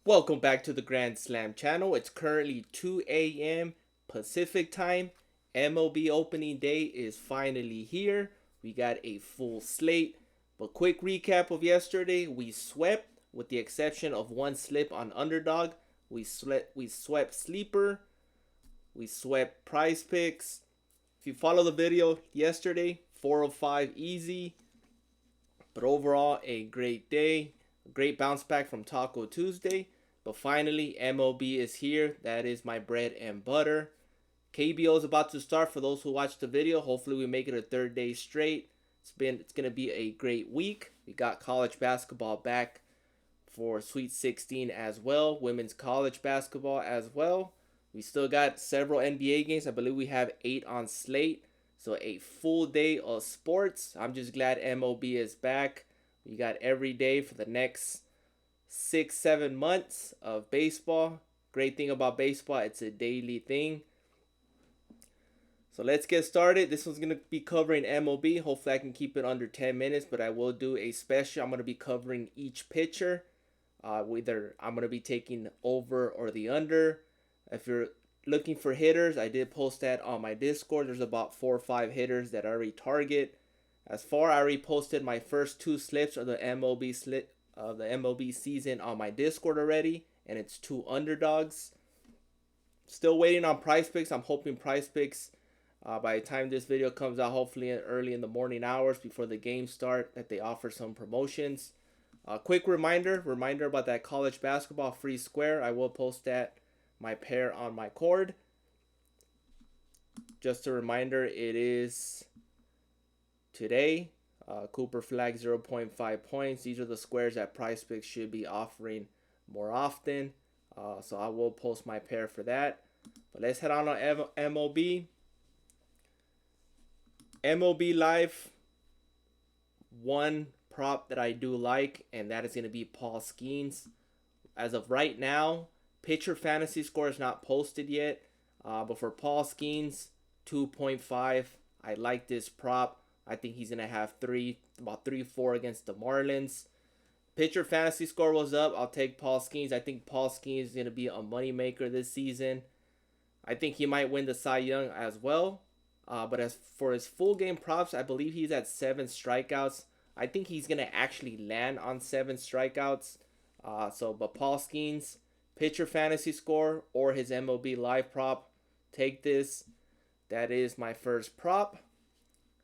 Welcome back to the Grand Slam channel. It's currently 2 a.m. Pacific time. MLB opening day is finally here. We got a full slate. But quick recap of yesterday, we swept with the exception of one slip on underdog. We swept sleeper. We swept prize picks. If you follow the video yesterday, 405 easy. But overall, a great day. A great bounce back from Taco Tuesday. But finally, MLB is here. That is my bread and butter. KBO is about to start for those who watched the video. Hopefully we make it a third day straight. It's going to be a great week. We got college basketball back for Sweet 16 as well. Women's college basketball as well. We still got several NBA games. I believe we have 8 on slate. So a full day of sports. I'm just glad MLB is back. We got every day for the next 6-7 months of baseball. Great thing about baseball, it's a daily thing. So let's get started. This one's going to be covering MLB. Hopefully I can keep it under 10 minutes, but I will do a special. I'm going to be covering each pitcher. Whether I'm going to be taking over or the under. If you're looking for hitters, I did post that on my Discord. There's about 4 or 5 hitters that I already target. As far, I already posted my first 2 slips of the MLB season on my Discord already, and it's 2 underdogs. Still waiting on price picks. I'm hoping price picks by the time this video comes out, hopefully early in the morning hours before the games start, that they offer some promotions. Quick reminder about that college basketball free square. I will post that my pair on my cord. Just a reminder, it is today. Cooper Flag 0.5 points. These are the squares that price picks should be offering more often. So I will post my pair for that. But let's head on to MLB. MLB Live, one prop that I do like, and that is going to be Paul Skeens. As of right now, pitcher fantasy score is not posted yet. But for Paul Skeens, 2.5. I like this prop. I think he's going to have about 3-4 against the Marlins. Pitcher fantasy score was up. I'll take Paul Skeens. I think Paul Skeens is going to be a moneymaker this season. I think he might win the Cy Young as well. But as for his full game props, I believe he's at 7 strikeouts. I think he's going to actually land on 7 strikeouts. But Paul Skeens, pitcher fantasy score or his MLB live prop, take this. That is my first prop.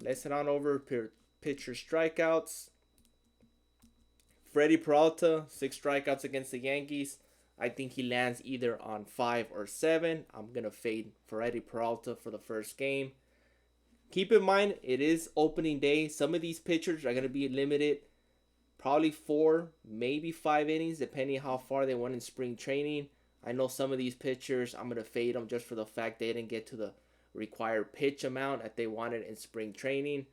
Let's head on over to pitcher strikeouts. Freddie Peralta, 6 strikeouts against the Yankees. I think he lands either on 5 or 7. I'm going to fade Freddie Peralta for the first game. Keep in mind, it is opening day. Some of these pitchers are going to be limited. Probably 4, maybe 5 innings, depending how far they went in spring training. I know some of these pitchers, I'm going to fade them just for the fact they didn't get to the required pitch amount that they wanted in spring training.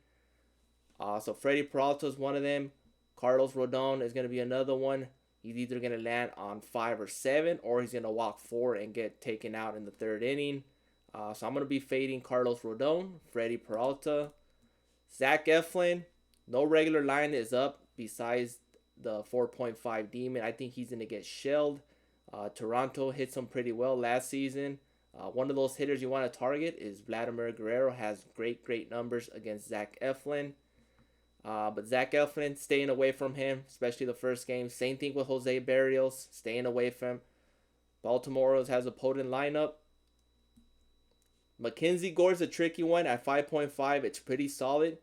So Freddie Peralta is one of them. Carlos Rodon is going to be another one. He's either going to land on 5 or 7, or he's going to walk 4 and get taken out in the 3rd inning. So I'm going to be fading Carlos Rodon, Freddie Peralta. Zach Eflin, no regular line is up besides the 4.5 demon. I think he's going to get shelled. Toronto hits him pretty well last season. One of those hitters you want to target is Vladimir Guerrero. Has great numbers against Zach Eflin. But Zach Eflin, staying away from him, especially the first game. Same thing with Jose Barrios, staying away from him. Baltimore Orioles has a potent lineup. Mackenzie Gore's a tricky one at 5.5. It's pretty solid.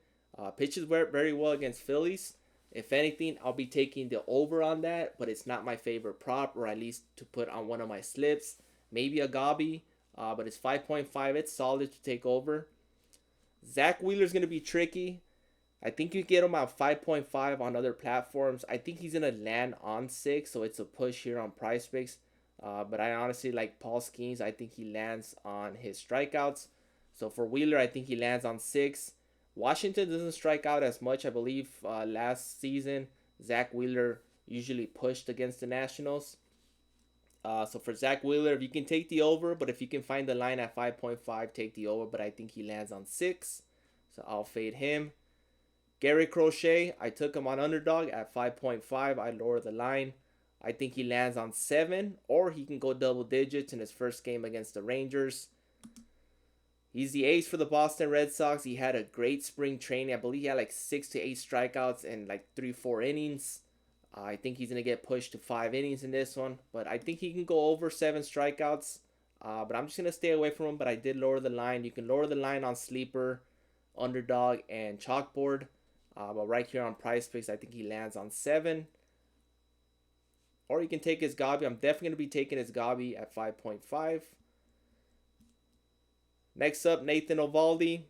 Pitches very well against Phillies. If anything, I'll be taking the over on that, but it's not my favorite prop, or at least to put on one of my slips. Maybe a Gobby, but it's 5.5. It's solid to take over. Zach Wheeler's going to be tricky. I think you get him at 5.5 on other platforms. I think he's going to land on 6, so it's a push here on price picks. But I honestly like Paul Skeens. I think he lands on his strikeouts. So for Wheeler, I think he lands on 6. Washington doesn't strike out as much. I believe last season, Zach Wheeler usually pushed against the Nationals. So for Zach Wheeler, if you can take the over, but if you can find the line at 5.5, take the over. But I think he lands on 6. So I'll fade him. Gary Crochet, I took him on underdog at 5.5. I lowered the line. I think he lands on 7, or he can go double digits in his first game against the Rangers. He's the ace for the Boston Red Sox. He had a great spring training. I believe he had like 6 to 8 strikeouts in like 3-4 innings. I think he's going to get pushed to 5 innings in this one. But I think he can go over 7 strikeouts. But I'm just going to stay away from him. But I did lower the line. You can lower the line on Sleeper, Underdog, and Chalkboard. But right here on Price Picks, I think he lands on 7. Or you can take his Gobby. I'm definitely going to be taking his Gobby at 5.5. Next up, Nathan Eovaldi.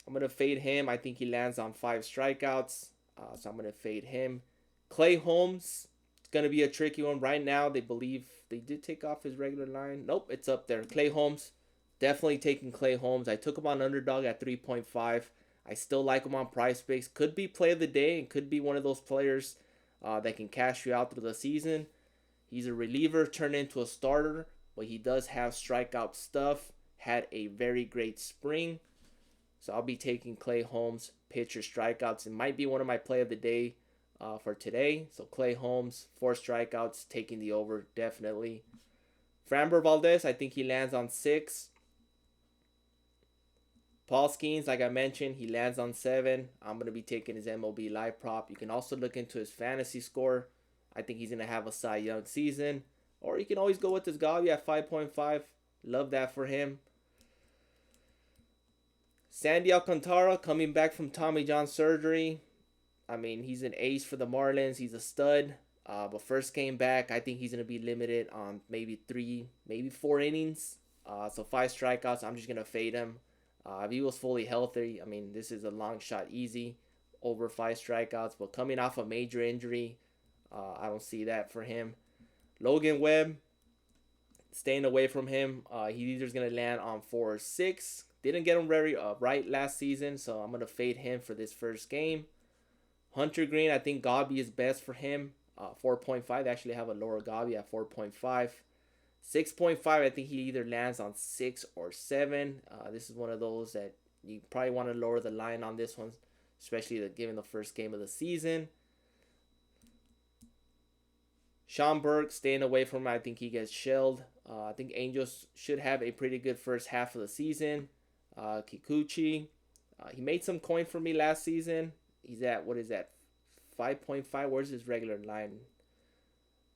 I'm going to fade him. I think he lands on 5 strikeouts. So I'm going to fade him. Clay Holmes. It's going to be a tricky one. Right now, they believe they did take off his regular line. Nope, it's up there. Clay Holmes. Definitely taking Clay Holmes. I took him on Underdog at 3.5. I still like him on Price Picks. Could be play of the day and could be one of those players that can cash you out through the season. He's a reliever turned into a starter, but he does have strikeout stuff. Had a very great spring. So I'll be taking Clay Holmes, pitcher strikeouts. It might be one of my play of the day for today. So Clay Holmes, 4 strikeouts, taking the over, definitely. Framber Valdez, I think he lands on 6. Paul Skeens, like I mentioned, he lands on 7. I'm going to be taking his MLB live prop. You can also look into his fantasy score. I think he's going to have a Cy Young season. Or you can always go with his Gavi at 5.5. Love that for him. Sandy Alcantara coming back from Tommy John surgery. I mean, he's an ace for the Marlins. He's a stud. But first game back, I think he's going to be limited on maybe 3, maybe 4 innings. So 5 strikeouts. I'm just going to fade him. If he was fully healthy, I mean, this is a long shot easy. Over 5 strikeouts. But coming off a major injury, I don't see that for him. Logan Webb, staying away from him. He either is going to land on 4 or 6. Didn't get him very right last season, so I'm going to fade him for this first game. Hunter Green, I think Gabi is best for him. 4.5. They actually have a lower Gabi at 4.5. 6.5, I think he either lands on 6 or 7. This is one of those that you probably want to lower the line on this one, especially given the first game of the season. Sean Burke, staying away from him. I think he gets shelled. I think Angels should have a pretty good first half of the season. Kikuchi, he made some coin for me last season. He's at, what is that, 5.5? Where's his regular line?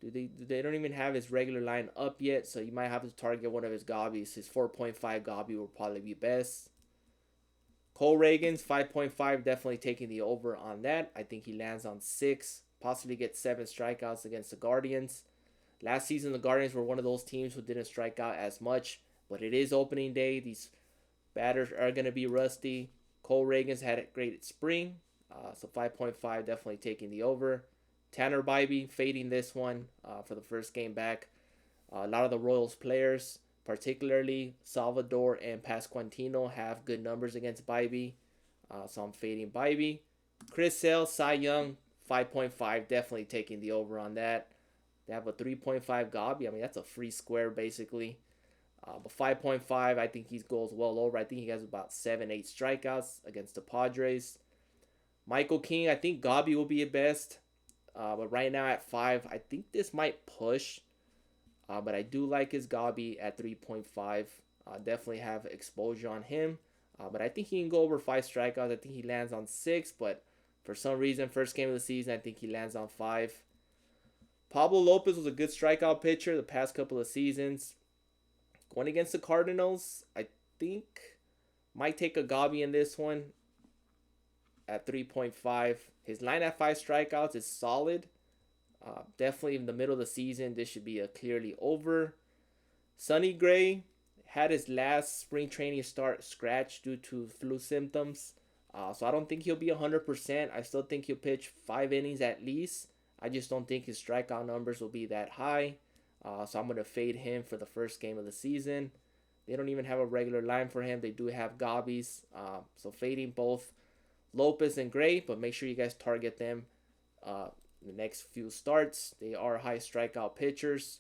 They don't even have his regular line up yet, so you might have to target one of his Gobbies. His 4.5 Gobby will probably be best. Cole Reagans, 5.5, definitely taking the over on that. I think he lands on 6, possibly gets 7 strikeouts against the Guardians. Last season, the Guardians were one of those teams who didn't strike out as much, but it is opening day. These batters are going to be rusty. Cole Reagans had a great spring, so 5.5, definitely taking the over. Tanner Bybee, fading this one for the first game back. A lot of the Royals players, particularly Salvador and Pasquantino, have good numbers against Bybee, so I'm fading Bybee. Chris Sale, Cy Young, 5.5, definitely taking the over on that. They have a 3.5 Gabi. I mean, that's a free square, basically. But 5.5, I think he goes well over. I think he has about 7-8 strikeouts against the Padres. Michael King, I think Gabi will be at best. But right now at 5, I think this might push. But I do like his Gabi at 3.5. Definitely have exposure on him. But I think he can go over 5 strikeouts. I think he lands on 6. But for some reason, first game of the season, I think he lands on 5. Pablo Lopez was a good strikeout pitcher the past couple of seasons. Going against the Cardinals, I think might take a Gabi in this one at 3.5. His line at 5 strikeouts is solid. Definitely in the middle of the season, this should be a clearly over. Sonny Gray had his last spring training start scratched due to flu symptoms. So I don't think he'll be 100%. I still think he'll pitch 5 innings at least. I just don't think his strikeout numbers will be that high. So I'm going to fade him for the first game of the season. They don't even have a regular line for him. They do have Gobbies. So fading both Lopez and Gray, but make sure you guys target them the next few starts. They are high strikeout pitchers.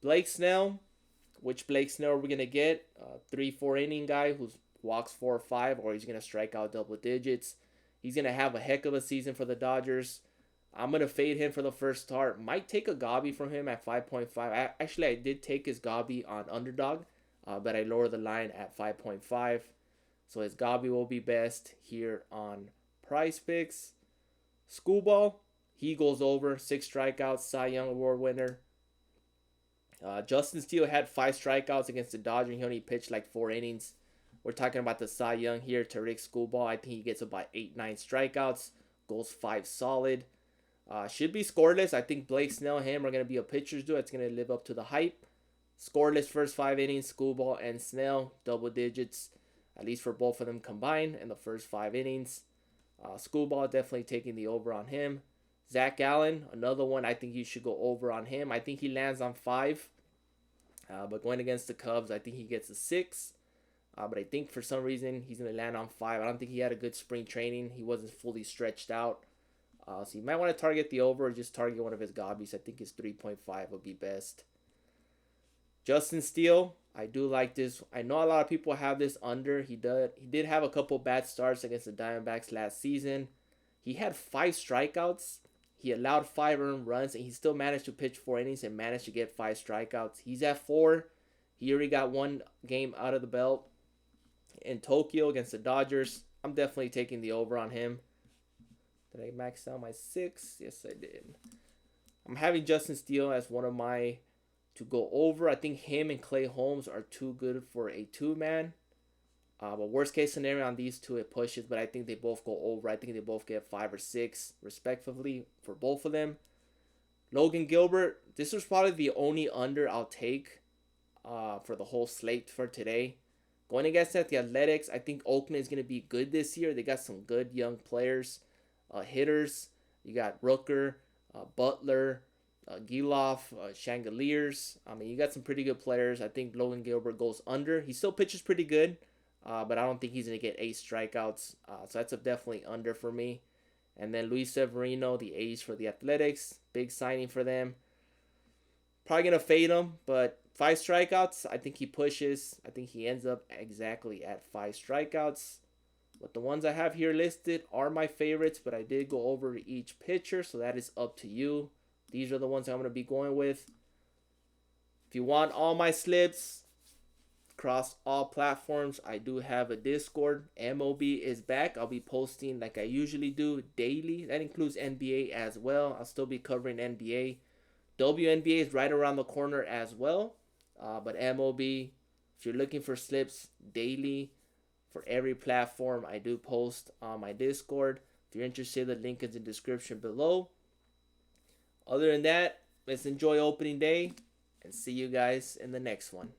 Blake Snell. Which Blake Snell are we going to get? 3-4 inning guy who walks 4 or 5, or he's going to strike out double digits. He's going to have a heck of a season for the Dodgers. I'm going to fade him for the first start. Might take a Gobby from him at 5.5. Actually, I did take his Gobby on underdog, but I lowered the line at 5.5. So his Gobby will be best here on Price Picks. Schoolball, he goes over. 6 strikeouts, Cy Young Award winner. Justin Steele had 5 strikeouts against the Dodgers. He only pitched like 4 innings. We're talking about the Cy Young here. Tariq Schoolball, I think he gets about 8-9 strikeouts. Goes 5 solid. Should be scoreless. I think Blake Snell and him are going to be a pitcher's duel. It's going to live up to the hype. Scoreless first 5 innings. Schoolball and Snell, double digits, at least for both of them combined in the first 5 innings. Schoolball definitely taking the over on him. Zach Allen, another one I think you should go over on him. I think he lands on 5. But going against the Cubs, I think he gets a 6. But I think for some reason he's going to land on 5. I don't think he had a good spring training. He wasn't fully stretched out. So you might want to target the over or just target one of his Gobbies. I think his 3.5 would be best. Justin Steele, I do like this. I know a lot of people have this under. He did have a couple bad starts against the Diamondbacks last season. He had 5 strikeouts. He allowed 5 earned runs, and he still managed to pitch 4 innings and managed to get 5 strikeouts. He's at 4. He already got 1 game out of the belt in Tokyo against the Dodgers. I'm definitely taking the over on him. Did I max out my 6? Yes, I did. I'm having Justin Steele as one of my to go over. I think him and Clay Holmes are too good for a 2-man. But worst case scenario on these two, it pushes. But I think they both go over. I think they both get 5 or 6, respectively, for both of them. Logan Gilbert, this was probably the only under I'll take for the whole slate for today. Going against the Athletics, I think Oakland is going to be good this year. They got some good young players. Hitters, you got Rooker, Butler, Giloff, Chandeliers. I mean, you got some pretty good players. I think Logan Gilbert goes under. He still pitches pretty good, but I don't think he's going to get 8 strikeouts. So that's a definitely under for me. And then Luis Severino, the A's for the Athletics. Big signing for them. Probably going to fade him, but 5 strikeouts, I think he pushes. I think he ends up exactly at 5 strikeouts. But the ones I have here listed are my favorites, but I did go over each pitcher, so that is up to you. These are the ones I'm going to be going with. If you want all my slips across all platforms, I do have a Discord. MLB is back. I'll be posting like I usually do daily. That includes NBA as well. I'll still be covering NBA. WNBA is right around the corner as well. But MLB, if you're looking for slips daily, for every platform, I do post on my Discord. If you're interested, the link is in the description below. Other than that, let's enjoy opening day and see you guys in the next one.